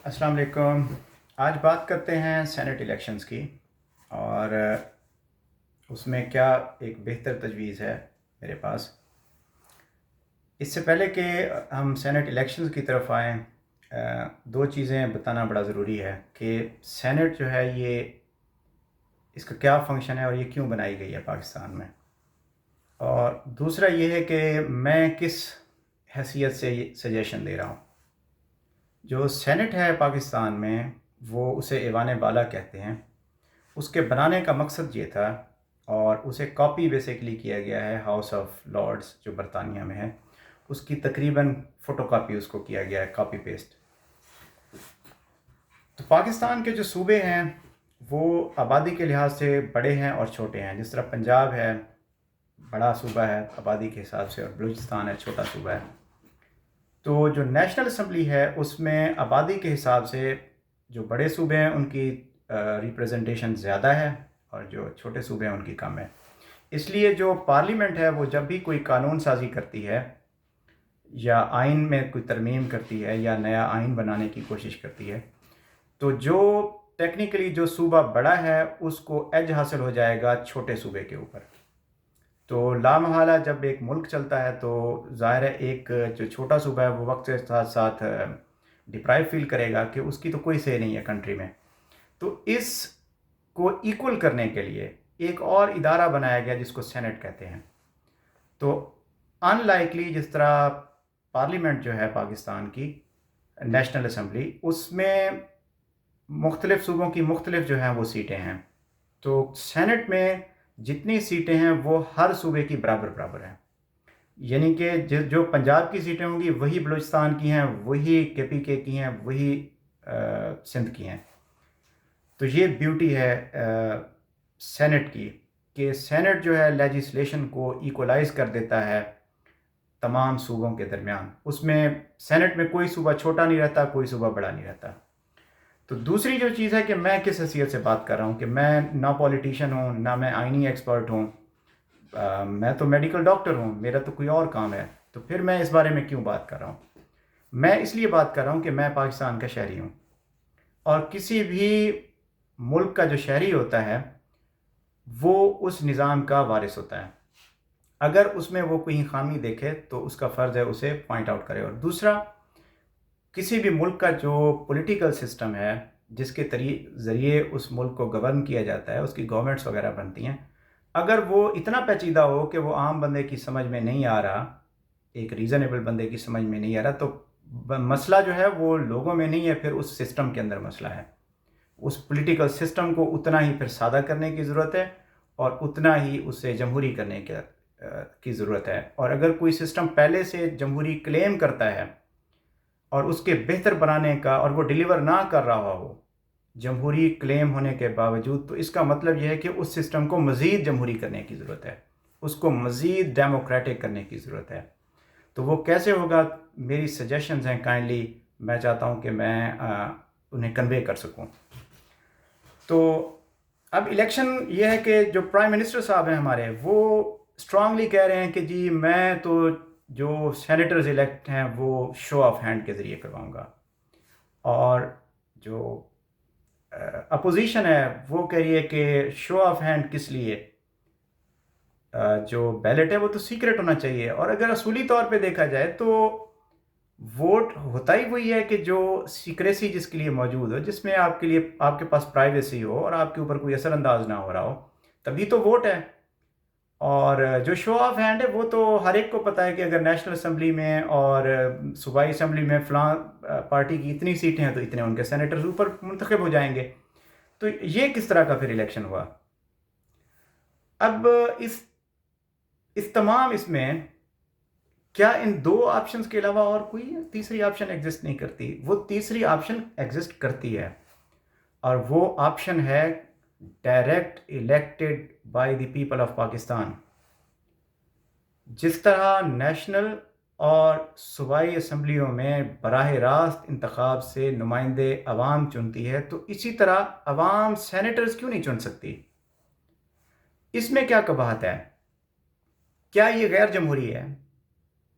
السلام علیکم۔ آج بات کرتے ہیں سینٹ الیکشنز کی، اور اس میں کیا ایک بہتر تجویز ہے میرے پاس۔ اس سے پہلے کہ ہم سینٹ الیکشنز کی طرف آئیں، دو چیزیں بتانا بڑا ضروری ہے کہ سینٹ جو ہے یہ اس کا کیا فنکشن ہے اور یہ کیوں بنائی گئی ہے پاکستان میں، اور دوسرا یہ ہے کہ میں کس حیثیت سے یہ سجیشن دے رہا ہوں۔ جو سینٹ ہے پاکستان میں، وہ اسے ایوان بالا کہتے ہیں۔ اس کے بنانے کا مقصد یہ تھا، اور اسے کاپی بیسیکلی کیا گیا ہے ہاؤس آف لارڈز جو برطانیہ میں ہے، اس کی تقریباً فوٹو کاپی اس کو کیا گیا ہے، کاپی پیسٹ۔ تو پاکستان کے جو صوبے ہیں وہ آبادی کے لحاظ سے بڑے ہیں اور چھوٹے ہیں۔ جس طرح پنجاب ہے، بڑا صوبہ ہے آبادی کے حساب سے، اور بلوچستان ہے، چھوٹا صوبہ ہے۔ تو جو نیشنل اسمبلی ہے اس میں آبادی کے حساب سے جو بڑے صوبے ہیں ان کی ریپریزنٹیشن زیادہ ہے، اور جو چھوٹے صوبے ہیں ان کی کم ہے۔ اس لیے جو پارلیمنٹ ہے وہ جب بھی کوئی قانون سازی کرتی ہے یا آئین میں کوئی ترمیم کرتی ہے یا نیا آئین بنانے کی کوشش کرتی ہے، تو جو ٹیکنیکلی جو صوبہ بڑا ہے اس کو ایج حاصل ہو جائے گا چھوٹے صوبے کے اوپر۔ تو لامحالہ جب ایک ملک چلتا ہے تو ظاہر ہے ایک جو چھوٹا صوبہ ہے وہ وقت کے ساتھ ساتھ ڈپرائیو فیل کرے گا کہ اس کی تو کوئی سے نہیں ہے کنٹری میں۔ تو اس کو ایکول کرنے کے لیے ایک اور ادارہ بنایا گیا جس کو سینٹ کہتے ہیں۔ تو ان لائکلی جس طرح پارلیمنٹ جو ہے پاکستان کی نیشنل اسمبلی، اس میں مختلف صوبوں کی مختلف جو ہیں وہ سیٹیں ہیں، تو سینٹ میں جتنی سیٹیں ہیں وہ ہر صوبے کی برابر برابر ہیں۔ یعنی کہ جو پنجاب کی سیٹیں ہوں گی وہی بلوچستان کی ہیں، وہی کے پی کے کی ہیں، وہی سندھ کی ہیں۔ تو یہ بیوٹی ہے سینٹ کی، کہ سینٹ جو ہے لیجسلیشن کو ایکولائز کر دیتا ہے تمام صوبوں کے درمیان۔ اس میں سینٹ میں کوئی صوبہ چھوٹا نہیں رہتا، کوئی صوبہ بڑا نہیں رہتا۔ تو دوسری جو چیز ہے کہ میں کس حیثیت سے بات کر رہا ہوں، کہ میں نہ پولیٹیشین ہوں، نہ میں آئینی ایکسپرٹ ہوں، میں تو میڈیکل ڈاکٹر ہوں، میرا تو کوئی اور کام ہے۔ تو پھر میں اس بارے میں کیوں بات کر رہا ہوں؟ میں اس لیے بات کر رہا ہوں کہ میں پاکستان کا شہری ہوں، اور کسی بھی ملک کا جو شہری ہوتا ہے وہ اس نظام کا وارث ہوتا ہے۔ اگر اس میں وہ کوئی خامی دیکھے تو اس کا فرض ہے اسے پوائنٹ آؤٹ کرے۔ اور دوسرا، کسی بھی ملک کا جو پولیٹیکل سسٹم ہے جس کے ذریعے اس ملک کو گورن کیا جاتا ہے، اس کی گورنمنٹس وغیرہ بنتی ہیں، اگر وہ اتنا پیچیدہ ہو کہ وہ عام بندے کی سمجھ میں نہیں آ رہا، ایک ریزنیبل بندے کی سمجھ میں نہیں آ رہا، تو مسئلہ جو ہے وہ لوگوں میں نہیں ہے، پھر اس سسٹم کے اندر مسئلہ ہے۔ اس پولیٹیکل سسٹم کو اتنا ہی پھر سادہ کرنے کی ضرورت ہے، اور اتنا ہی اسے جمہوری کرنے کی ضرورت ہے۔ اور اگر کوئی سسٹم پہلے سے جمہوری کلیم کرتا ہے اور اس کے بہتر بنانے کا، اور وہ ڈیلیور نہ کر رہا ہو جمہوری کلیم ہونے کے باوجود، تو اس کا مطلب یہ ہے کہ اس سسٹم کو مزید جمہوری کرنے کی ضرورت ہے، اس کو مزید ڈیموکریٹک کرنے کی ضرورت ہے۔ تو وہ کیسے ہوگا؟ میری سجیشنز ہیں، کائنڈلی میں چاہتا ہوں کہ میں انہیں کنوے کر سکوں۔ تو اب الیکشن یہ ہے کہ جو پرائم منسٹر صاحب ہیں ہمارے، وہ اسٹرانگلی کہہ رہے ہیں کہ جی میں تو جو سینیٹرز الیکٹ ہیں وہ شو آف ہینڈ کے ذریعے کرواؤں گا، اور جو اپوزیشن ہے وہ کہہ رہی ہے کہ شو آف ہینڈ کس لیے، جو بیلٹ ہے وہ تو سیکرٹ ہونا چاہیے۔ اور اگر اصولی طور پہ دیکھا جائے تو ووٹ ہوتا ہی وہی ہے کہ جو سیکریسی جس کے لیے موجود ہو، جس میں آپ کے پاس پرائیویسی ہو اور آپ کے اوپر کوئی اثر انداز نہ ہو رہا ہو، تبھی تو ووٹ ہے۔ اور جو شو آف ہینڈ ہے وہ تو ہر ایک کو پتہ ہے کہ اگر نیشنل اسمبلی میں اور صوبائی اسمبلی میں فلاں پارٹی کی اتنی سیٹیں ہیں تو اتنے ان کے سینیٹرز اوپر منتخب ہو جائیں گے۔ تو یہ کس طرح کا پھر الیکشن ہوا؟ اب اس میں کیا ان دو آپشنز کے علاوہ اور کوئی تیسری آپشن ایگزسٹ نہیں کرتی؟ وہ تیسری آپشن ایگزسٹ کرتی ہے، اور وہ آپشن ہے direct elected by the people of Pakistan. جس طرح نیشنل اور صوبائی اسمبلیوں میں براہ راست انتخاب سے نمائندے عوام چنتی ہے، تو اسی طرح عوام سینیٹرز کیوں نہیں چن سکتی؟ اس میں کیا قباحت ہے؟ کیا یہ غیر جمہوری ہے؟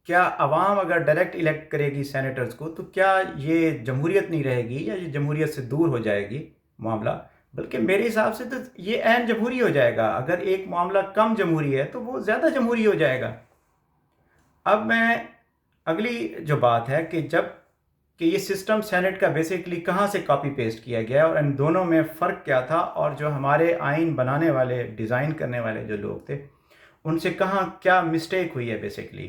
کیا عوام اگر ڈائریکٹ الیکٹ کرے گی سینیٹرز کو تو کیا یہ جمہوریت نہیں رہے گی یا یہ جمہوریت سے دور ہو جائے گی معاملہ؟ بلکہ میرے حساب سے تو یہ عین جمہوری ہو جائے گا. اگر ایک معاملہ کم جمہوری ہے تو وہ زیادہ جمہوری ہو جائے گا. اب میں اگلی جو بات ہے کہ یہ سسٹم سینٹ کا بیسیکلی کہاں سے کاپی پیسٹ کیا گیا ہے اور ان دونوں میں فرق کیا تھا، اور جو ہمارے آئین بنانے والے ڈیزائن کرنے والے جو لوگ تھے ان سے کہاں کیا مسٹیک ہوئی ہے بیسیکلی،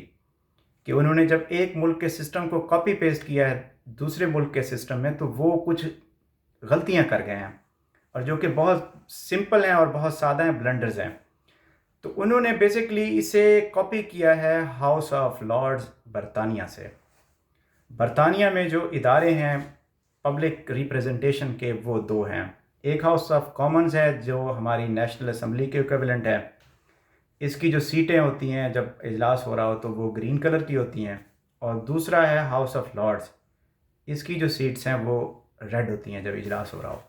کہ انہوں نے جب ایک ملک کے سسٹم کو کاپی پیسٹ کیا ہے دوسرے ملک کے سسٹم میں تو وہ کچھ غلطیاں کر گئے ہیں، اور جو کہ بہت سمپل ہیں اور بہت سادہ ہیں، بلنڈرز ہیں. تو انہوں نے بیسیکلی اسے کاپی کیا ہے ہاؤس آف لارڈز برطانیہ سے. برطانیہ میں جو ادارے ہیں پبلک ریپریزنٹیشن کے وہ دو ہیں. ایک ہاؤس آف کامنز ہے جو ہماری نیشنل اسمبلی کے ایکویولنٹ ہے. اس کی جو سیٹیں ہوتی ہیں جب اجلاس ہو رہا ہو تو وہ گرین کلر کی ہوتی ہیں، اور دوسرا ہے ہاؤس آف لارڈز. اس کی جو سیٹس ہیں وہ ریڈ ہوتی ہیں جب اجلاس ہو رہا ہو.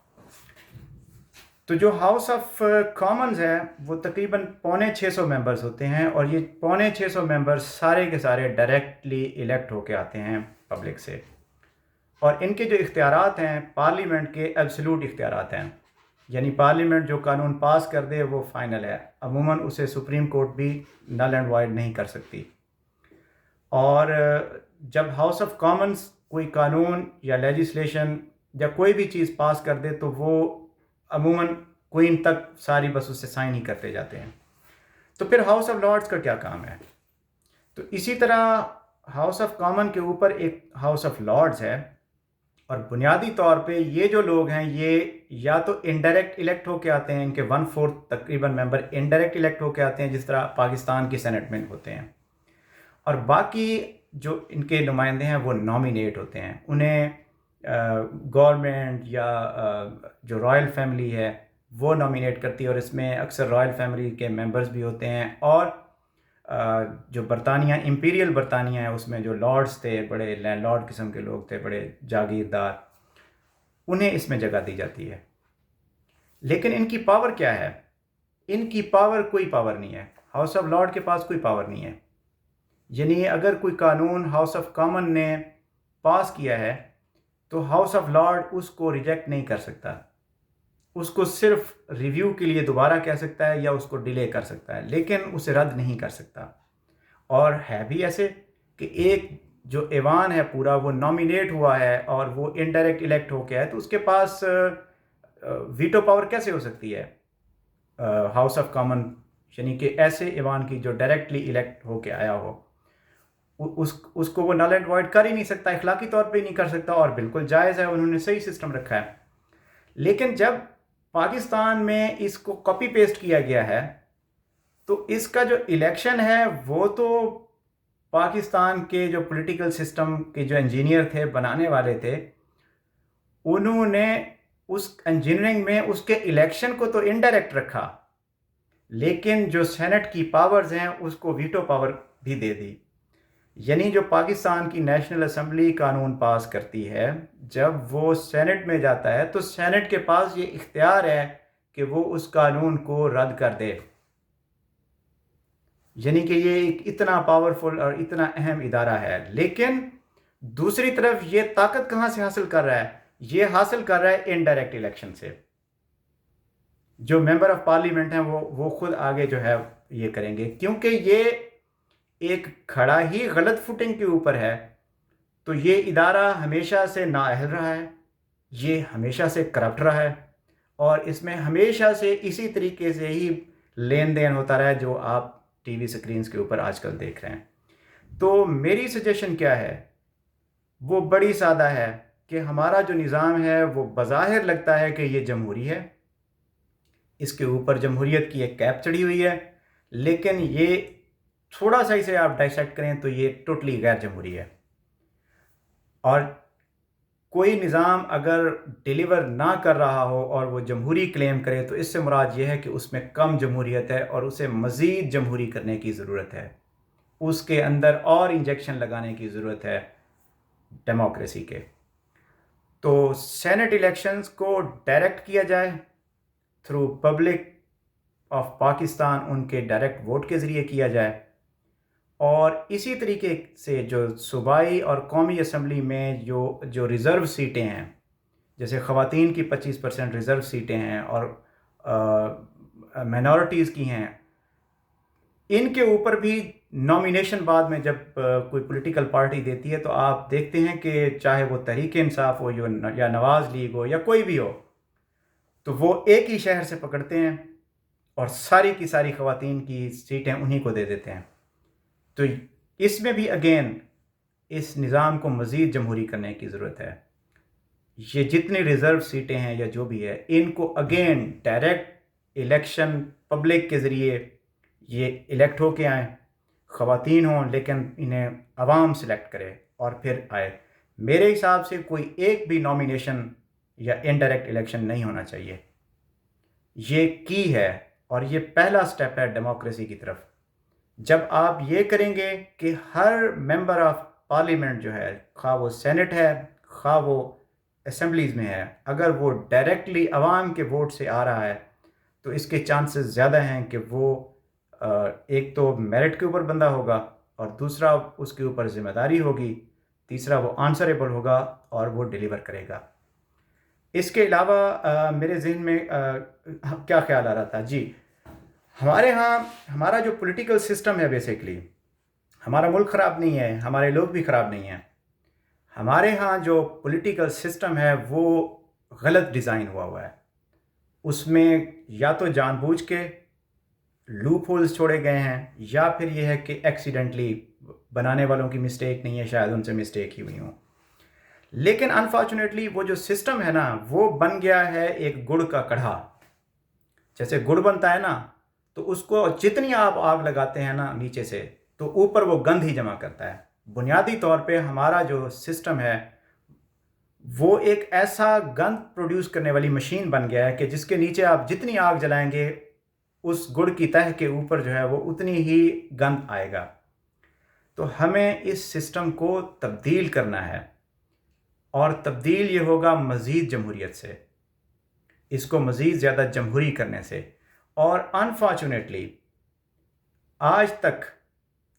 تو جو ہاؤس آف کامنز ہے وہ تقریباً 650 ممبرز ہوتے ہیں، اور یہ 650 ممبرز سارے کے سارے ڈائریکٹلی الیکٹ ہو کے آتے ہیں پبلک سے، اور ان کے جو اختیارات ہیں پارلیمنٹ کے ایبسلوٹ اختیارات ہیں. یعنی پارلیمنٹ جو قانون پاس کر دے وہ فائنل ہے، عموماً اسے سپریم کورٹ بھی نل اینڈ وائڈ نہیں کر سکتی. اور جب ہاؤس آف کامنز کوئی قانون یا لیجسلیشن یا کوئی بھی چیز پاس کر دے تو وہ عموماً کوئین تک ساری بس اس سے سائن ہی کرتے جاتے ہیں. تو پھر ہاؤس آف لارڈز کا کیا کام ہے؟ تو اسی طرح ہاؤس آف کامن کے اوپر ایک ہاؤس آف لارڈز ہے، اور بنیادی طور پہ یہ جو لوگ ہیں یہ یا تو انڈائریکٹ الیکٹ ہو کے آتے ہیں، ان کے 1/4 تقریباً ممبر انڈائریکٹ الیکٹ ہو کے آتے ہیں جس طرح پاکستان کے سینٹ میں ہوتے ہیں، اور باقی جو ان کے نمائندے ہیں وہ نامینیٹ ہوتے ہیں. انہیں گورنمنٹ یا جو رائل فیملی ہے وہ نامینیٹ کرتی ہے، اور اس میں اکثر رائل فیملی کے ممبرز بھی ہوتے ہیں. اور جو برطانیہ امپیریل برطانیہ ہے اس میں جو لارڈز تھے، بڑے لینڈ لارڈ قسم کے لوگ تھے، بڑے جاگیردار، انہیں اس میں جگہ دی جاتی ہے. لیکن ان کی پاور کیا ہے؟ ان کی پاور کوئی پاور نہیں ہے. ہاؤس آف لارڈ کے پاس کوئی پاور نہیں ہے. یعنی اگر کوئی قانون ہاؤس آف کامن نے پاس کیا ہے تو ہاؤس آف لارڈ اس کو ریجیکٹ نہیں کر سکتا، اس کو صرف ریویو کے لیے دوبارہ کہہ سکتا ہے یا اس کو ڈیلے کر سکتا ہے، لیکن اسے رد نہیں کر سکتا. اور ہے بھی ایسے کہ ایک جو ایوان ہے پورا وہ نامینیٹ ہوا ہے اور وہ انڈائریکٹ الیکٹ ہو کے ہے، تو اس کے پاس ویٹو پاور کیسے ہو سکتی ہے ہاؤس آف کامن؟ یعنی کہ ایسے ایوان کی جو ڈائریکٹلی الیکٹ ہو کے آیا ہو اس کو وہ نل اینڈ وائڈ کر ہی نہیں سکتا، اخلاقی طور پہ ہی نہیں کر سکتا، اور بالکل جائز ہے، انہوں نے صحیح سسٹم رکھا ہے. لیکن جب پاکستان میں اس کو کاپی پیسٹ کیا گیا ہے تو اس کا جو الیکشن ہے وہ تو پاکستان کے جو پولیٹیکل سسٹم کے جو انجینئر تھے، بنانے والے تھے، انہوں نے اس انجینئرنگ میں اس کے الیکشن کو تو انڈائریکٹ رکھا، لیکن جو سینٹ کی پاورز ہیں اس کو ویٹو پاور بھی دے دی. یعنی جو پاکستان کی نیشنل اسمبلی قانون پاس کرتی ہے جب وہ سینٹ میں جاتا ہے تو سینٹ کے پاس یہ اختیار ہے کہ وہ اس قانون کو رد کر دے. یعنی کہ یہ ایک اتنا پاورفل اور اتنا اہم ادارہ ہے. لیکن دوسری طرف یہ طاقت کہاں سے حاصل کر رہا ہے؟ یہ حاصل کر رہا ہے انڈائریکٹ الیکشن سے. جو ممبر آف پارلیمنٹ ہیں وہ خود آگے جو ہے یہ کریں گے، کیونکہ یہ ایک کھڑا ہی غلط فوٹنگ کے اوپر ہے. تو یہ ادارہ ہمیشہ سے نااہل رہا ہے، یہ ہمیشہ سے کرپٹ رہا ہے، اور اس میں ہمیشہ سے اسی طریقے سے ہی لین دین ہوتا رہا ہے جو آپ ٹی وی سکرینز کے اوپر آج کل دیکھ رہے ہیں. تو میری سجیشن کیا ہے؟ وہ بڑی سادہ ہے کہ ہمارا جو نظام ہے وہ بظاہر لگتا ہے کہ یہ جمہوری ہے، اس کے اوپر جمہوریت کی ایک کیپ چڑھی ہوئی ہے، لیکن یہ تھوڑا سا اسے آپ ڈائسیکٹ کریں تو یہ ٹوٹلی غیر جمہوری ہے. اور کوئی نظام اگر ڈیلیور نہ کر رہا ہو اور وہ جمہوری کلیم کرے تو اس سے مراد یہ ہے کہ اس میں کم جمہوریت ہے اور اسے مزید جمہوری کرنے کی ضرورت ہے، اس کے اندر اور انجیکشن لگانے کی ضرورت ہے ڈیموکریسی کے. تو سینٹ الیکشنز کو ڈائریکٹ کیا جائے تھرو پبلک آف پاکستان، ان کے ڈائریکٹ ووٹ کے ذریعے کیا جائے، اور اسی طریقے سے جو صوبائی اور قومی اسمبلی میں جو ریزرو سیٹیں ہیں، جیسے خواتین کی 25% ریزرو سیٹیں ہیں اور مائنورٹیز کی ہیں، ان کے اوپر بھی نامینیشن بعد میں جب کوئی پولیٹیکل پارٹی دیتی ہے تو آپ دیکھتے ہیں کہ چاہے وہ تحریک انصاف ہو یا نواز لیگ ہو یا کوئی بھی ہو، تو وہ ایک ہی شہر سے پکڑتے ہیں اور ساری کی ساری خواتین کی سیٹیں انہی کو دے دیتے ہیں۔ تو اس میں بھی اگین اس نظام کو مزید جمہوری کرنے کی ضرورت ہے۔ یہ جتنی ریزرو سیٹیں ہیں یا جو بھی ہے، ان کو اگین ڈائریکٹ الیکشن پبلک کے ذریعے یہ الیکٹ ہو کے آئیں، خواتین ہوں لیکن انہیں عوام سلیکٹ کرے اور پھر آئے۔ میرے حساب سے کوئی ایک بھی نامینیشن یا انڈائریکٹ الیکشن نہیں ہونا چاہیے۔ یہ کی ہے اور یہ پہلا سٹیپ ہے ڈیموکریسی کی طرف۔ جب آپ یہ کریں گے کہ ہر ممبر آف پارلیمنٹ جو ہے، خواہ وہ سینٹ ہے خواہ وہ اسمبلیز میں ہے، اگر وہ ڈائریکٹلی عوام کے ووٹ سے آ رہا ہے تو اس کے چانسز زیادہ ہیں کہ وہ ایک تو میرٹ کے اوپر بندہ ہوگا اور دوسرا اس کے اوپر ذمہ داری ہوگی، تیسرا وہ آنسریبل ہوگا اور وہ ڈیلیور کرے گا۔ اس کے علاوہ میرے ذہن میں کیا خیال آ رہا تھا، جی ہمارے ہاں ہمارا جو پولیٹیکل سسٹم ہے، بیسیکلی ہمارا ملک خراب نہیں ہے، ہمارے لوگ بھی خراب نہیں ہیں۔ ہمارے ہاں جو پولیٹیکل سسٹم ہے وہ غلط ڈیزائن ہوا ہے۔ اس میں یا تو جان بوجھ کے لوپ ہولز چھوڑے گئے ہیں یا پھر یہ ہے کہ ایکسیڈنٹلی بنانے والوں کی مسٹیک نہیں ہے، شاید ان سے مسٹیک ہی ہوئی ہوں۔ لیکن انفارچونیٹلی وہ جو سسٹم ہے نا وہ بن گیا ہے ایک گڑ کا کڑھا۔ جیسے گڑ بنتا ہے نا تو اس کو جتنی آپ آگ لگاتے ہیں نا نیچے سے تو اوپر وہ گند ہی جمع کرتا ہے۔ بنیادی طور پہ ہمارا جو سسٹم ہے وہ ایک ایسا گند پروڈیوس کرنے والی مشین بن گیا ہے کہ جس کے نیچے آپ جتنی آگ جلائیں گے اس گڑ کی تہہ کے اوپر جو ہے وہ اتنی ہی گند آئے گا۔ تو ہمیں اس سسٹم کو تبدیل کرنا ہے اور تبدیل یہ ہوگا مزید جمہوریت سے، اس کو مزید زیادہ جمہوری کرنے سے۔ اور انفارچونیٹلی آج تک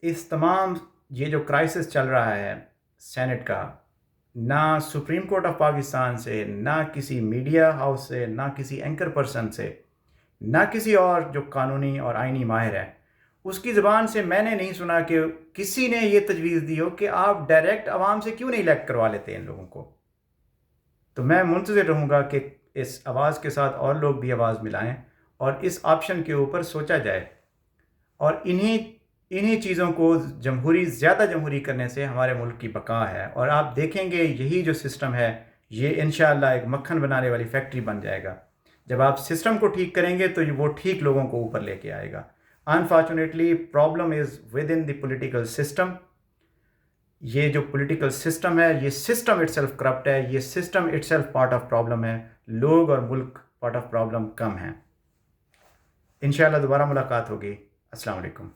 اس تمام یہ جو کرائسس چل رہا ہے سینٹ کا، نہ سپریم کورٹ آف پاکستان سے، نہ کسی میڈیا ہاؤس سے، نہ کسی اینکر پرسن سے، نہ کسی اور جو قانونی اور آئینی ماہر ہے، اس کی زبان سے میں نے نہیں سنا کہ کسی نے یہ تجویز دی ہو کہ آپ ڈائریکٹ عوام سے کیوں نہیں الیکٹ کروا لیتے ان لوگوں کو۔ تو میں منتظر رہوں گا کہ اس آواز کے ساتھ اور لوگ بھی آواز ملائیں اور اس آپشن کے اوپر سوچا جائے، اور انہی چیزوں کو زیادہ جمہوری کرنے سے ہمارے ملک کی بقا ہے۔ اور آپ دیکھیں گے یہی جو سسٹم ہے یہ انشاءاللہ ایک مکھن بنانے والی فیکٹری بن جائے گا۔ جب آپ سسٹم کو ٹھیک کریں گے تو وہ ٹھیک لوگوں کو اوپر لے کے آئے گا۔ Unfortunately problem is with in the political system. یہ جو پولیٹیکل سسٹم ہے یہ سسٹم اٹ سیلف کرپٹ ہے، یہ system it self part of problem ہے، لوگ اور ملک پارٹ آف پرابلم کم ہیں۔ انشاءاللہ دوبارہ ملاقات ہوگی۔ السلام علیکم۔